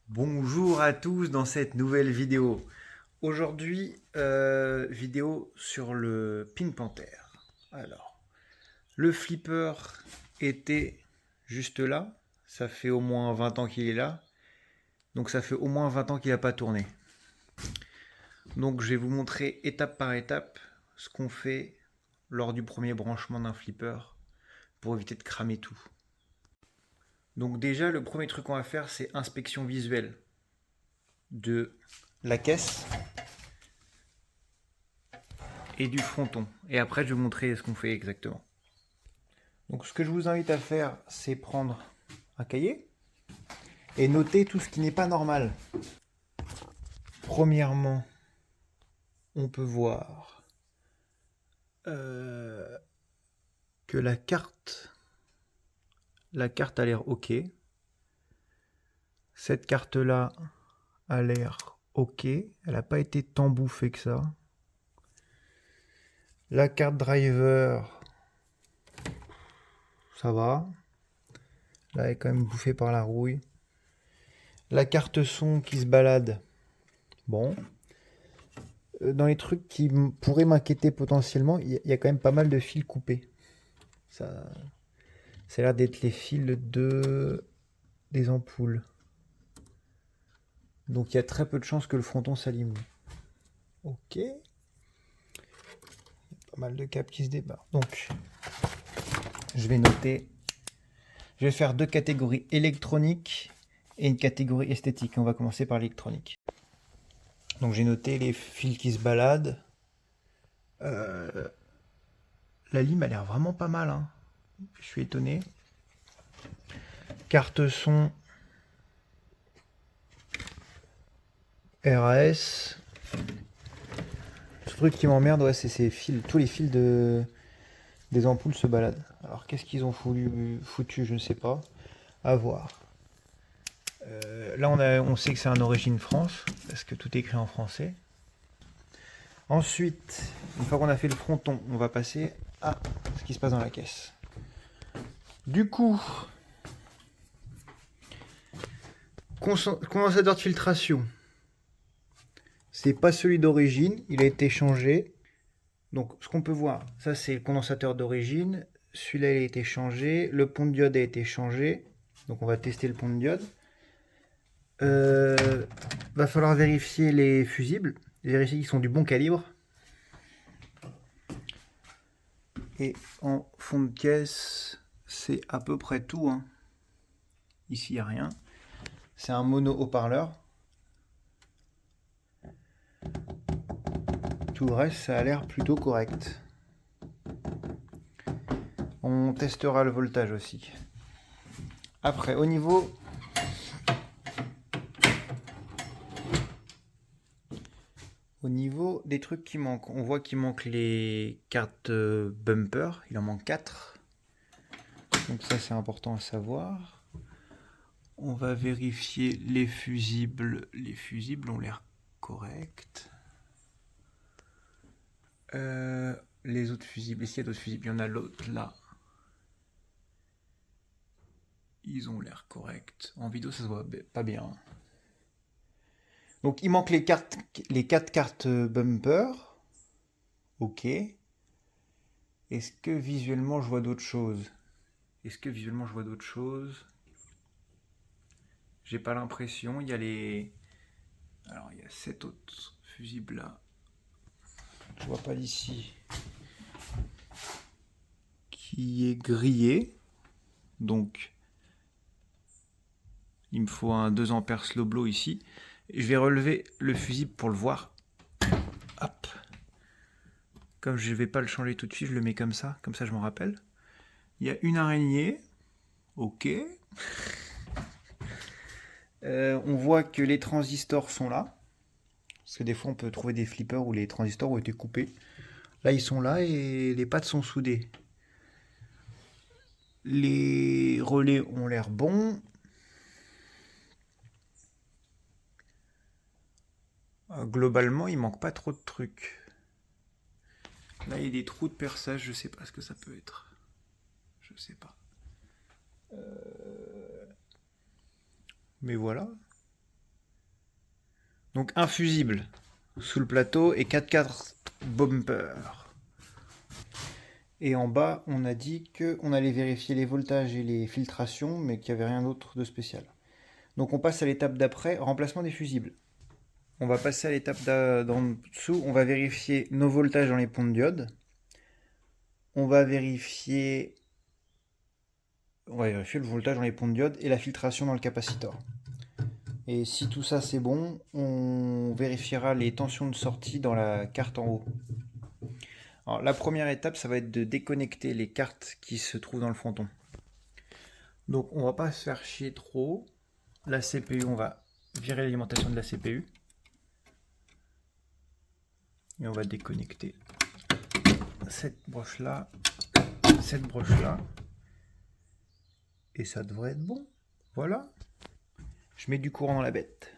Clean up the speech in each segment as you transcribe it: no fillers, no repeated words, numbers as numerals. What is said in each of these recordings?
Bonjour à tous dans cette nouvelle vidéo. Aujourd'hui, vidéo sur le Pink Panther. Alors, le flipper était juste là. Ça fait au moins 20 ans qu'il est là. Donc ça fait au moins 20 ans qu'il n'a pas tourné. Donc je vais vous montrer étape par étape ce qu'on fait lors du premier branchement d'un flipper pour éviter de cramer tout. Donc déjà, le premier truc qu'on va faire, c'est inspection visuelle de la caisse et du fronton. Et après, je vais vous montrer ce qu'on fait exactement. Donc, ce que je vous invite à faire, c'est prendre un cahier et noter tout ce qui n'est pas normal. Premièrement, on peut voir que la carte a l'air OK. Cette carte-là a l'air OK. Elle n'a pas été tant bouffée que ça. La carte driver, ça va. Là, elle est quand même bouffée par la rouille. La carte son qui se balade, bon. Dans les trucs qui pourraient m'inquiéter potentiellement, il y a quand même pas mal de fils coupés. Ça a l'air d'être les fils des ampoules. Donc il y a très peu de chances que le fronton s'allume. Ok. Pas mal de câbles qui se débarrent. Donc, je vais noter. Je vais faire deux catégories électroniques et une catégorie esthétique. On va commencer par l'électronique. Donc j'ai noté les fils qui se baladent. La lime a l'air vraiment pas mal, hein. Je suis étonné. Carte son RAS. Le truc qui m'emmerde, ouais, c'est ces fils. Tous les fils des ampoules se baladent. Alors qu'est-ce qu'ils ont foutu, je ne sais pas. À voir. Là, on sait que c'est un origine France, parce que tout est écrit en français. Ensuite, une fois qu'on a fait le fronton, on va passer à ce qui se passe dans la caisse. Du coup, condensateur de filtration. C'est pas celui d'origine, il a été changé. Donc, ce qu'on peut voir, ça c'est le condensateur d'origine. Celui-là, il a été changé. Le pont de diode a été changé. Donc, on va tester le pont de diode. Va falloir vérifier les fusibles. Vérifier qu'ils sont du bon calibre. Et en fond de caisse, c'est à peu près tout, hein. Ici, il n'y a rien. C'est un mono haut-parleur. Tout le reste, ça a l'air plutôt correct. On testera le voltage aussi. Après, au niveau des trucs qui manquent, on voit qu'il manque les cartes bumper. Il en manque 4. Donc ça, c'est important à savoir. On va vérifier les fusibles. Les fusibles ont l'air corrects. Les autres fusibles, est-ce qu'il y a d'autres fusibles? Il y en a l'autre là. Ils ont l'air corrects. En vidéo, ça se voit pas bien. Donc il manque les 4 cartes bumper. Ok. Est-ce que visuellement je vois d'autres choses? J'ai pas l'impression. Il y a les. Alors il y a cet autre fusible là. Je vois pas d'ici. Qui est grillé. Donc il me faut un 2 ampères slow blow ici. Je vais relever le fusible pour le voir. Hop. Comme je ne vais pas le changer tout de suite, je le mets comme ça je m'en rappelle. Il y a une araignée. Ok. On voit que les transistors sont là. Parce que des fois on peut trouver des flippers où les transistors ont été coupés. Là ils sont là et les pattes sont soudées. Les relais ont l'air bons. Globalement, il manque pas trop de trucs. Là, il y a des trous de perçage, je sais pas ce que ça peut être. Je sais pas. Mais voilà. Donc un fusible sous le plateau et 4 bumpers. Et en bas, on a dit qu'on allait vérifier les voltages et les filtrations, mais qu'il n'y avait rien d'autre de spécial. Donc on passe à l'étape d'après, remplacement des fusibles. On va passer à l'étape d'en dessous, on va vérifier nos voltages dans les ponts de diode. On va vérifier le voltage dans les ponts de diode et la filtration dans le capacitor. Et si tout ça c'est bon, on vérifiera les tensions de sortie dans la carte en haut. Alors, la première étape, ça va être de déconnecter les cartes qui se trouvent dans le fronton. Donc on va pas se faire chier trop. La CPU, on va virer l'alimentation de la CPU. Et on va déconnecter cette broche-là, cette broche-là. Et ça devrait être bon. Voilà. Je mets du courant dans la bête.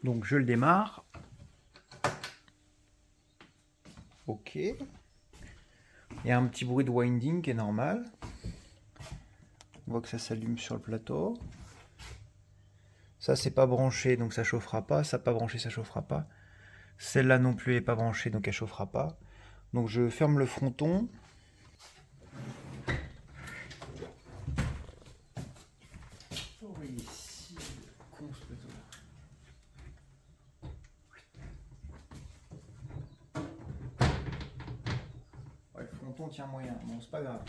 Donc je le démarre. Ok. Il y a un petit bruit de winding qui est normal. On voit que ça s'allume sur le plateau. Ça c'est pas branché donc ça chauffera pas. Ça pas branché, ça chauffera pas. Celle-là non plus n'est pas branchée donc elle chauffera pas. Donc je ferme le fronton. Le fronton tient moyen, bon c'est pas grave.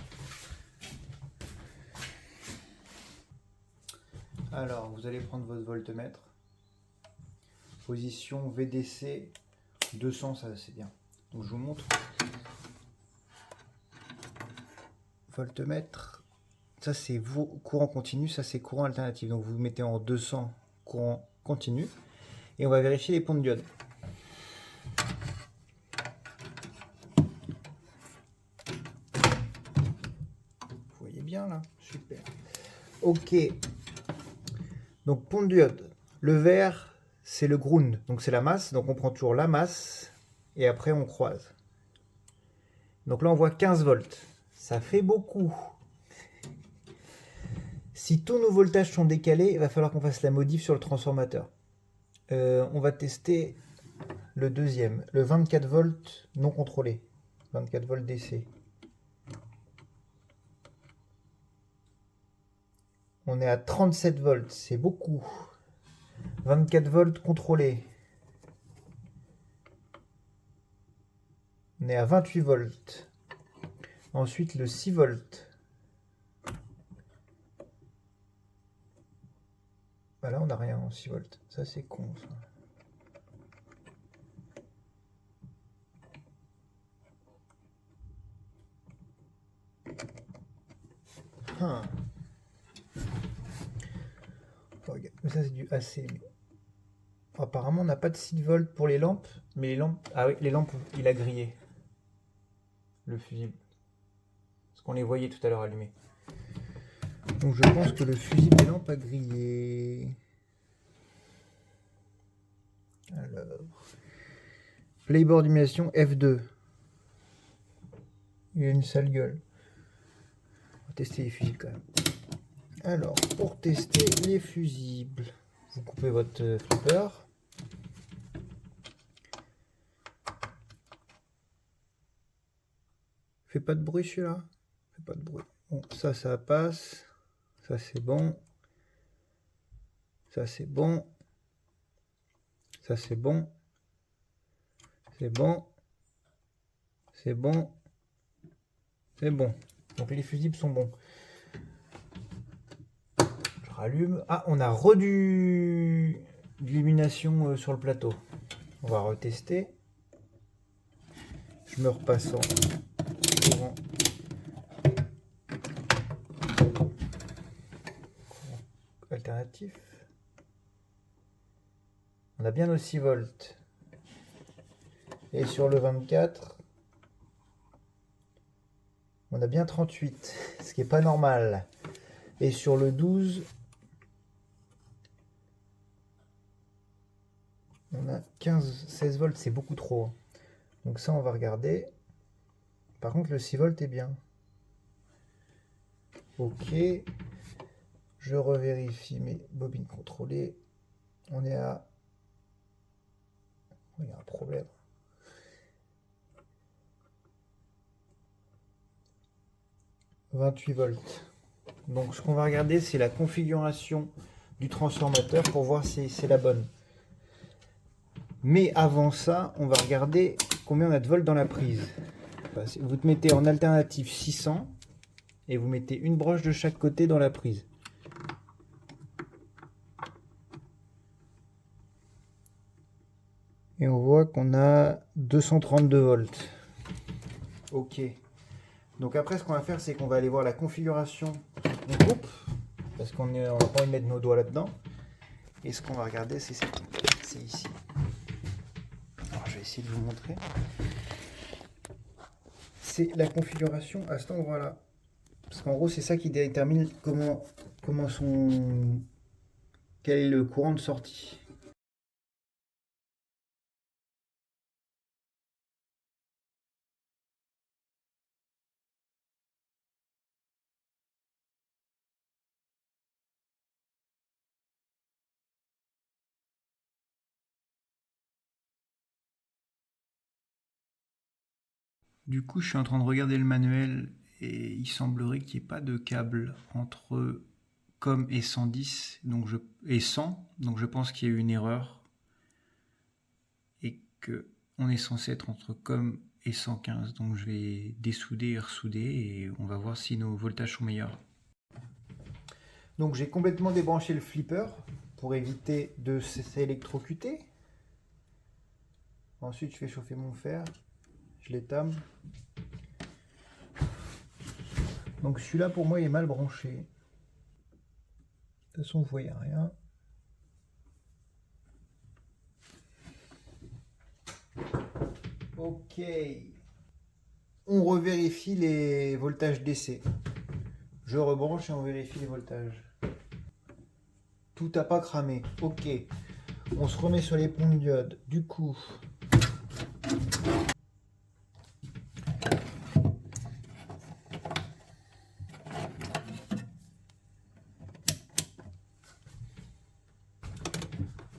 Alors vous allez prendre votre voltmètre. Position VDC 200, ça c'est bien. Donc je vous montre. Voltmètre, ça c'est courant continu, ça c'est courant alternatif. Donc vous mettez en 200 courant continu et on va vérifier les ponts de diode. Vous voyez bien là, super. Ok. Donc pont de diode. Le vert c'est le ground, donc c'est la masse. Donc on prend toujours la masse et après on croise. Donc là on voit 15 volts. Ça fait beaucoup. Si tous nos voltages sont décalés, il va falloir qu'on fasse la modif sur le transformateur. On va tester le deuxième, le 24 volts non contrôlé. 24 volts DC. On est à 37 volts, c'est beaucoup. 24 volts contrôlé. On est à 28 volts. Ensuite le 6 volts. Bah là on n'a rien en 6 volts. Ça c'est con ça. Mais ça c'est du AC. Apparemment on n'a pas de 6 volts pour les lampes. Mais les lampes. Ah oui, les lampes, il a grillé. Le fusible. Parce qu'on les voyait tout à l'heure allumés. Donc je pense que le fusible des lampes a grillé. Alors. Playboard d'imulsion F2. Il a une sale gueule. On va tester les fusibles quand même. Alors, pour tester les fusibles, vous coupez votre flipper. Fait pas de bruit celui-là. Fait pas de bruit. Bon, ça passe. Ça c'est bon. Ça c'est bon. Ça c'est bon. C'est bon. C'est bon. C'est bon. Donc les fusibles sont bons. Je rallume. Ah, on a de l'illumination sur le plateau. On va retester. Je me repasse en courant. Alternatif. On a bien nos 6 volts. Et sur le 24, on a bien 38, ce qui n'est pas normal. Et sur le 12, on a 16 volts, c'est beaucoup trop. Donc ça, on va regarder. Par contre, le 6 volts est bien. Ok. Je revérifie mes bobines contrôlées. On est à Il y a un problème. « 28 volts. Donc ce qu'on va regarder, c'est la configuration du transformateur pour voir si c'est la bonne. Mais avant ça, on va regarder combien on a de volts dans la prise. Vous mettez en alternative 600 et vous mettez une broche de chaque côté dans la prise. Et on voit qu'on a 232 volts. Ok. Donc après, ce qu'on va faire, c'est qu'on va aller voir la configuration du groupe, parce qu'on n'a pas envie de mettre nos doigts là-dedans. Et ce qu'on va regarder, c'est ici. Alors, je vais essayer de vous montrer. C'est la configuration à cet endroit-là. Parce qu'en gros, c'est ça qui détermine quel est le courant de sortie. Du coup, je suis en train de regarder le manuel et il semblerait qu'il n'y ait pas de câble entre COM et 110 et 100. Donc je pense qu'il y a eu une erreur et qu'on est censé être entre COM et 115. Donc je vais dessouder et ressouder et on va voir si nos voltages sont meilleurs. Donc j'ai complètement débranché le flipper pour éviter de s'électrocuter. Ensuite, je fais chauffer mon fer. Je l'étame. Donc celui-là, pour moi, il est mal branché. De toute façon, vous voyez rien. Ok. On revérifie les voltages DC. Je rebranche et on vérifie les voltages. Tout n'a pas cramé. Ok. On se remet sur les ponts de diode. Du coup,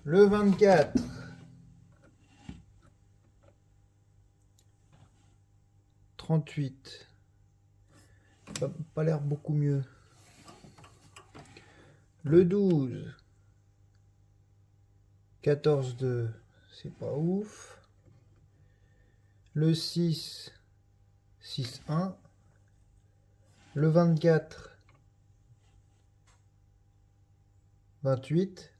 le 24. 38. Pas l'air beaucoup mieux. Le 12. 14,2. C'est pas ouf. Le 6. 6,1. Le 24. 28.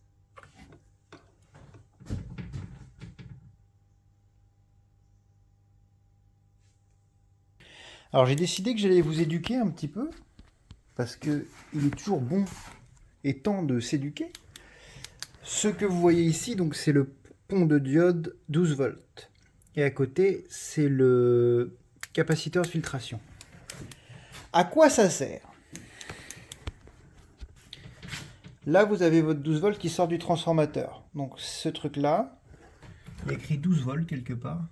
Alors j'ai décidé que j'allais vous éduquer un petit peu, parce que il est toujours bon et temps de s'éduquer. Ce que vous voyez ici, donc c'est le pont de diode 12 volts. Et à côté, c'est le capaciteur de filtration. À quoi ça sert? Là, vous avez votre 12 volts qui sort du transformateur. Donc ce truc-là, il y a écrit 12 volts quelque part.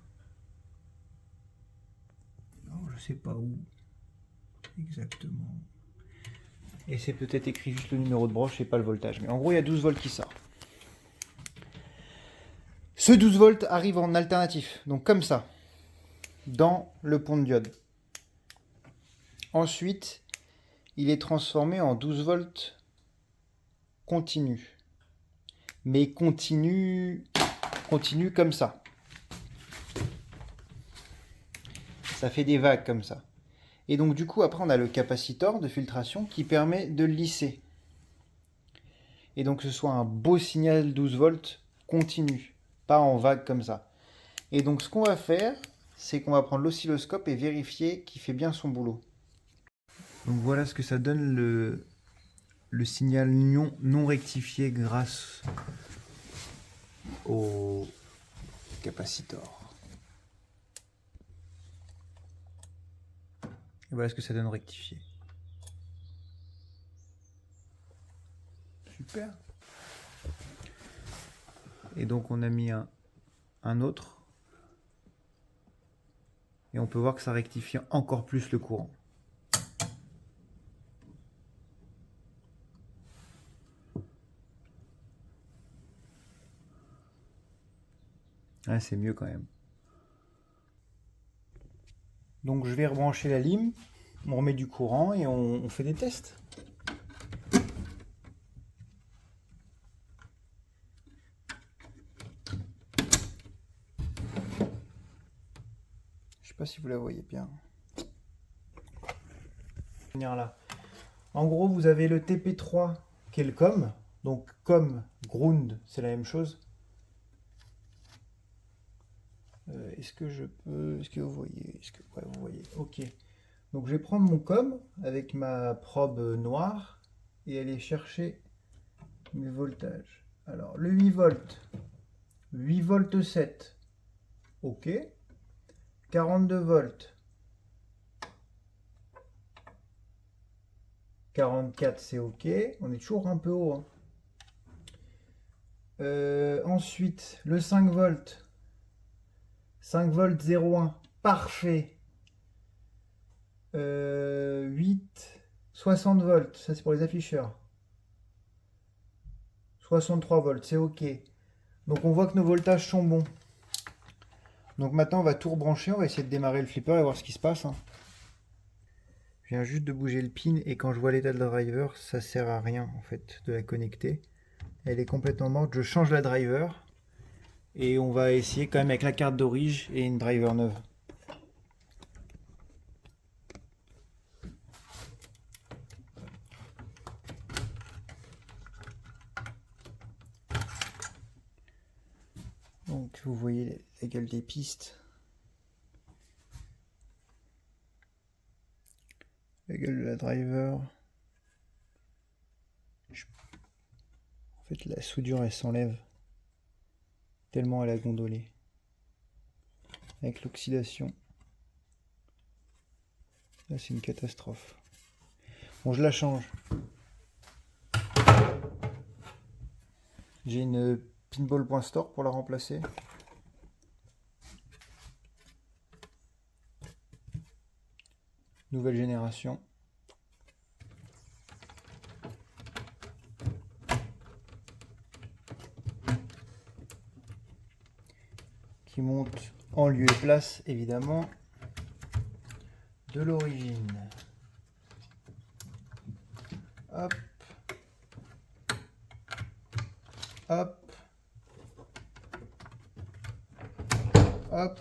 Alors, je sais pas où exactement. Et c'est peut-être écrit juste le numéro de broche et pas le voltage. Mais en gros, il y a 12 volts qui sort. Ce 12 volts arrive en alternatif, donc comme ça, dans le pont de diode. Ensuite, il est transformé en 12 volts continu. Mais continu comme ça. Ça fait des vagues comme ça. Et donc du coup, après, on a le capaciteur de filtration qui permet de le lisser. Et donc ce soit un beau signal 12 volts continu, pas en vague comme ça. Et donc ce qu'on va faire, c'est qu'on va prendre l'oscilloscope et vérifier qu'il fait bien son boulot. Donc voilà ce que ça donne le signal non rectifié grâce au capacitor. Et voilà ce que ça donne rectifié. Super. Et donc on a mis un autre. Et on peut voir que ça rectifie encore plus le courant. Ouais, c'est mieux quand même. Donc je vais rebrancher la lime, on remet du courant et on fait des tests. Je sais pas si vous la voyez bien. Là. En gros, vous avez le TP3 qui est le COM. Donc COM, ground, c'est la même chose. Est-ce que je peux... Est-ce que vous voyez? Ouais, vous voyez. Ok. Donc je vais prendre mon COM avec ma probe noire et aller chercher mes voltages. Alors le 8 volts, 8 volts 7, ok. 42 volts, 44 c'est ok. On est toujours un peu haut. Hein. Ensuite le 5 volts, 5 volts 0,1, parfait. 8, 60 volts, ça c'est pour les afficheurs. 63 volts, c'est ok. Donc on voit que nos voltages sont bons. Donc maintenant on va tout rebrancher, on va essayer de démarrer le flipper et voir ce qui se passe. Hein. Je viens juste de bouger le pin et quand je vois l'état de la driver, ça sert à rien en fait de la connecter. Elle est complètement morte, je change la driver et on va essayer quand même avec la carte d'origine et une driver neuve. Donc vous voyez la gueule des pistes. La gueule de la driver. En fait la soudure elle s'enlève tellement elle a gondolé. Avec l'oxydation. Là c'est une catastrophe. Bon je la change. J'ai une pinball.store pour la remplacer. Nouvelle génération. Qui monte en lieu et place évidemment de l'origine. Hop. Hop. Hop.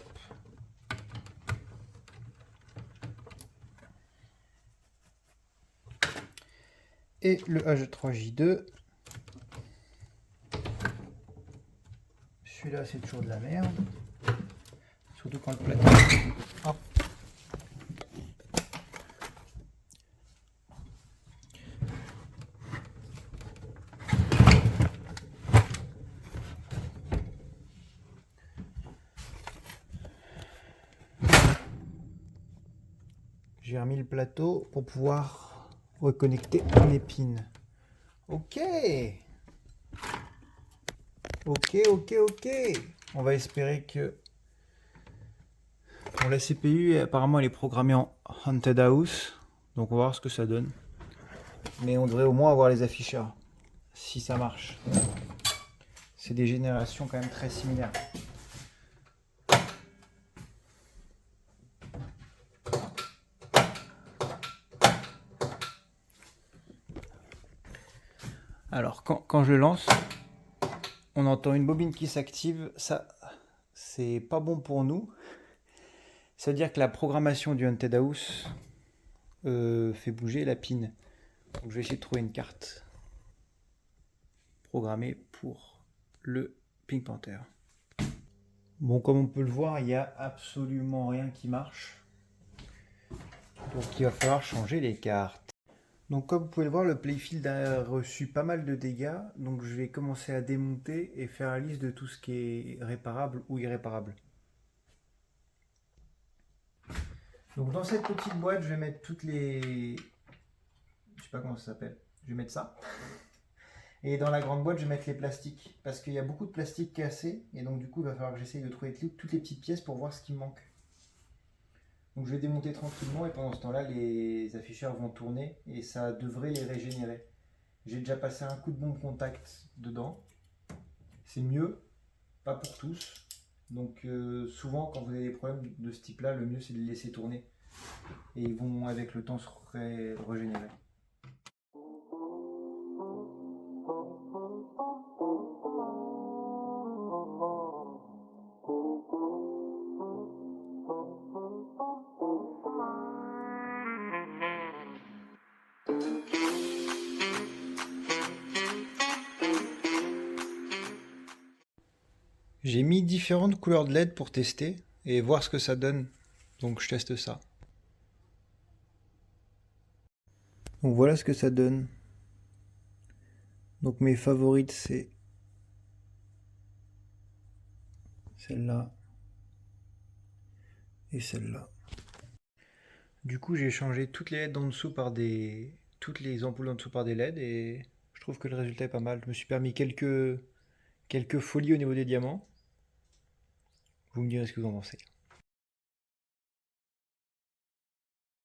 Et le H3J2. Celui-là, c'est toujours de la merde. Surtout quand le plateau... Hop. J'ai remis le plateau pour pouvoir reconnecter mes pins. Ok. Ok, ok, ok. On va espérer que... Bon, la CPU, apparemment, elle est programmée en Haunted House. Donc, on va voir ce que ça donne. Mais on devrait au moins avoir les afficheurs. Si ça marche. C'est des générations quand même très similaires. Alors, quand je le lance, on entend une bobine qui s'active. Ça, c'est pas bon pour nous. Ça veut dire que la programmation du Haunted House fait bouger la pin. Donc, je vais essayer de trouver une carte programmée pour le Pink Panther. Bon, comme on peut le voir, il n'y a absolument rien qui marche. Donc, il va falloir changer les cartes. Donc comme vous pouvez le voir, le Playfield a reçu pas mal de dégâts, donc je vais commencer à démonter et faire la liste de tout ce qui est réparable ou irréparable. Donc dans cette petite boîte, je vais mettre toutes les... Je sais pas comment ça s'appelle, je vais mettre ça. Et dans la grande boîte, je vais mettre les plastiques, parce qu'il y a beaucoup de plastique cassé, et donc du coup il va falloir que j'essaye de trouver toutes les petites pièces pour voir ce qui me manque. Donc je vais démonter tranquillement et pendant ce temps-là, les afficheurs vont tourner et ça devrait les régénérer. J'ai déjà passé un coup de bombe contact dedans. C'est mieux, pas pour tous. Donc souvent quand vous avez des problèmes de ce type-là, le mieux c'est de les laisser tourner. Et ils vont avec le temps se régénérer. J'ai mis différentes couleurs de LED pour tester et voir ce que ça donne. Donc je teste ça. Donc voilà ce que ça donne. Donc mes favorites c'est celle-là et celle-là. Du coup j'ai changé toutes les LED en dessous par toutes les ampoules en dessous par des LED et je trouve que le résultat est pas mal. Je me suis permis quelques folies au niveau des diamants. Vous me direz ce que vous en pensez.